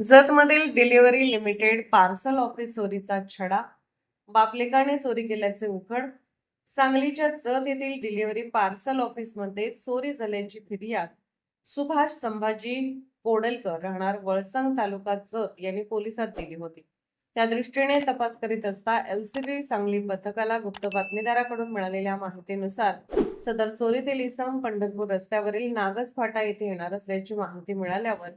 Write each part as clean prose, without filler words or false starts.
जतमधील delivery limited parcel office चोरीचा छडा, बापलेकाने चोरी केल्याचे उघड. सांगलीच्या जत येथील डिलिव्हरी पार्सल ऑफिसमध्ये चोरी झाल्याची फिर्याद सुभाष संभाजी पोडलकर राहणार वळसंग तालुका जत यांनी पोलिसात दिली होती. त्या दृष्टीने तपास करीत असता एलसीबी सांगली पथकाला गुप्त बातमीदाराकडून मिळालेल्या माहितीनुसार सदर चोरीतील इसम पंढरपूर रस्त्यावरील नागस फाटा येथे येणार असल्याची माहिती मिळाल्यावर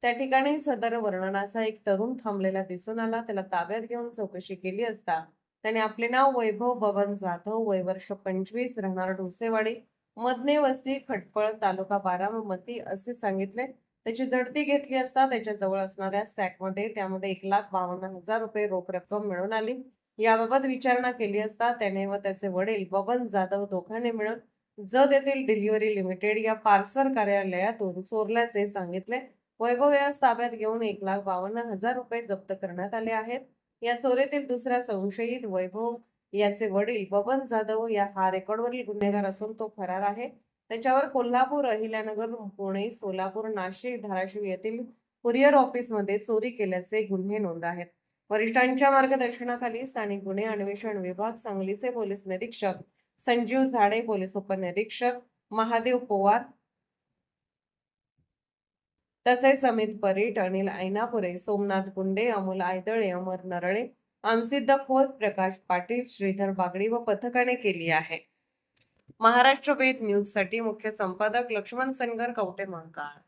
त्या ठिकाणी सदर वर्णनाचा एक तरुण थांबलेला दिसून आला. त्याला ताब्यात घेऊन चौकशी केली असता त्याने आपले नाव वैभव बबन जाधव, वय वर्ष 25, राहणार ढोसेवाडी, मधने वस्ती, खटपळ, तालुका बारामती असे सांगितले. त्याची झडती घेतली असता त्याच्या जवळ असणाऱ्या सॅकमध्ये त्यामध्ये 1,52,000 रुपये रोख रक्कम मिळून आली. याबाबत विचारणा केली असता त्याने व त्याचे वडील बबन जाधव दोघांनी मिळून जत येथील डिलिव्हरी लिमिटेड या पार्सल कार्यालयातून चोरल्याचे सांगितले. वैभव यास ताब्यात घेऊन 1,52,000 रुपये जप्त करण्यात आले आहेत. या चोरीतील दुसऱ्या संशयित वैभव याचे वडील बबन जाधव हा रेकॉर्डवरील गुन्हेगार असून तो फरार आहे. त्याच्यावर कोल्हापूर, अहिल्यानगर, पुणे, सोलापूर, नाशिक, धाराशिव येथील कुरिअर ऑफिसमध्ये चोरी केल्याचे गुन्हे नोंद आहेत. वरिष्ठांच्या मार्गदर्शनाखाली स्थानिक गुन्हे अन्वेषण विभाग सांगलीचे पोलीस निरीक्षक संजीव झाडे, पोलीस उपनिरीक्षक महादेव पवार तसेच अमित परीट, अनिल ऐनापुरे, सोमनाथ गुंडे, अमोल आयदळे, अमर नरळे, आमसिद्ध खोत, प्रकाश पाटील, श्रीधर बागडी व पथकाने केली आहे. महाराष्ट्र वेद न्यूज साठी मुख्य संपादक लक्ष्मण सनगर, कवठे महांकाळ.